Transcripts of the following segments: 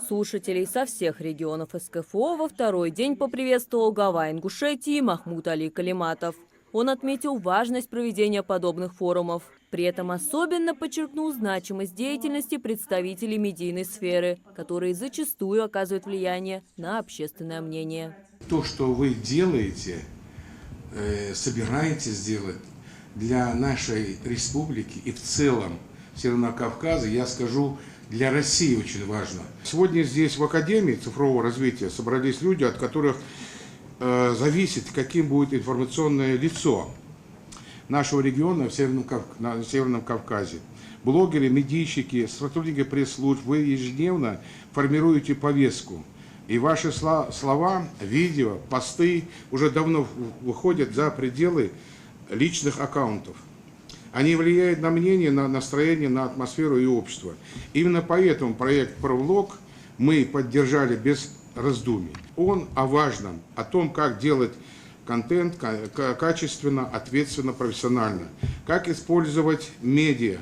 Слушателей со всех регионов СКФО во второй день поприветствовал глава Ингушетии Махмуд Али Калиматов. Он отметил важность проведения подобных форумов. При этом особенно подчеркнул значимость деятельности представителей медийной сферы, которые зачастую оказывают влияние на общественное мнение. То, что вы делаете, собираетесь сделать для нашей республики и в целом Северного Кавказа, я скажу, для России очень важно. Сегодня здесь в Академии цифрового развития собрались люди, от которых зависит, каким будет информационное лицо нашего региона на Северном Кавказе. Блогеры, медийщики, сотрудники пресс-служб, вы ежедневно формируете повестку. И ваши слова, видео, посты уже давно выходят за пределы личных аккаунтов. Они влияют на мнение, на настроение, на атмосферу и общество. Именно поэтому проект «Провлог» мы поддержали без раздумий. Он о важном, о том, как делать контент качественно, ответственно, профессионально, как использовать медиа.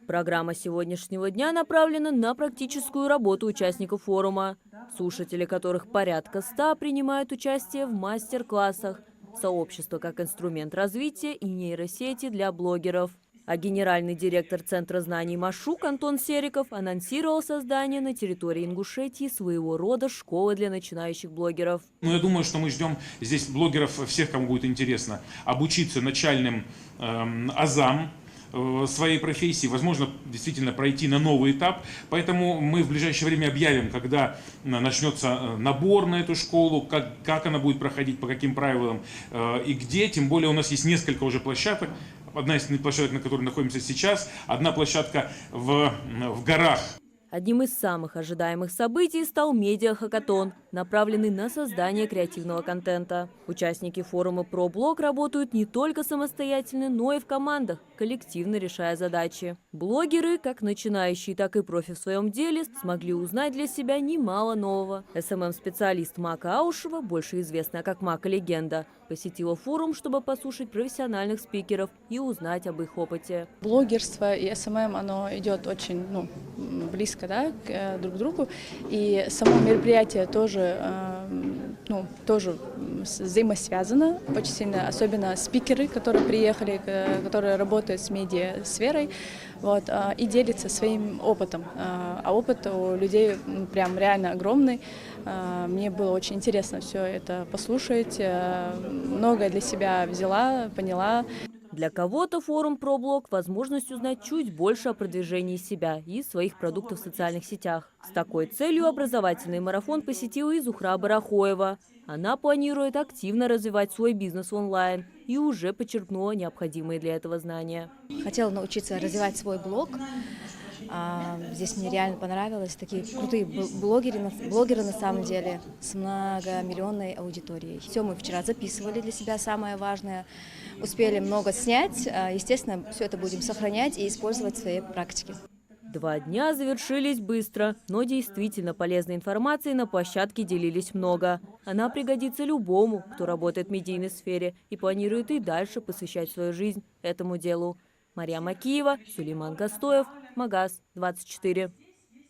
Программа сегодняшнего дня направлена на практическую работу участников форума, слушатели которых порядка 100 принимают участие в мастер-классах «Сообщество как инструмент развития и нейросети для блогеров». А генеральный директор Центра знаний Машук Антон Сериков анонсировал создание на территории Ингушетии своего рода школы для начинающих блогеров. Я думаю, что мы ждем здесь блогеров, всех, кому будет интересно, обучиться начальным азам своей профессии, возможно, действительно пройти на новый этап. Поэтому мы в ближайшее время объявим, когда начнется набор на эту школу, как она будет проходить, по каким правилам и где. Тем более у нас есть несколько уже площадок. Одна из площадок, на которой находимся сейчас, одна площадка в горах. Одним из самых ожидаемых событий стал медиа-хакатон, направленный на создание креативного контента. Участники форума «Проблог» работают не только самостоятельно, но и в командах, коллективно решая задачи. Блогеры, как начинающие, так и профи в своем деле, смогли узнать для себя немало нового. СММ-специалист Мака Аушева, больше известная как Мака-легенда, посетила форум, чтобы послушать профессиональных спикеров и узнать об их опыте. Блогерство и СММ, оно идет очень близко, да, друг к другу. И само мероприятие тоже, тоже взаимосвязано очень сильно, особенно спикеры, которые приехали, которые работают с медиа-сферой, и делятся своим опытом. А опыт у людей прям реально огромный. Мне было очень интересно все это послушать, многое для себя взяла, поняла. Для кого-то форум «Проблог» – возможность узнать чуть больше о продвижении себя и своих продуктов в социальных сетях. С такой целью образовательный марафон посетила и Зухра Барахоева. Она планирует активно развивать свой бизнес онлайн и уже подчеркнула необходимые для этого знания. Хотела научиться развивать свой блог. Здесь мне реально понравилось. Такие крутые блогеры на самом деле с многомиллионной аудиторией. Все мы вчера записывали для себя, самое важное. Успели много снять. Естественно, все это будем сохранять и использовать в своей практике. 2 дня завершились быстро, но действительно полезной информацией на площадке делились много. Она пригодится любому, кто работает в медийной сфере и планирует и дальше посвящать свою жизнь этому делу. Мария Макиева, Сулейман Гастоев, Магаз 24.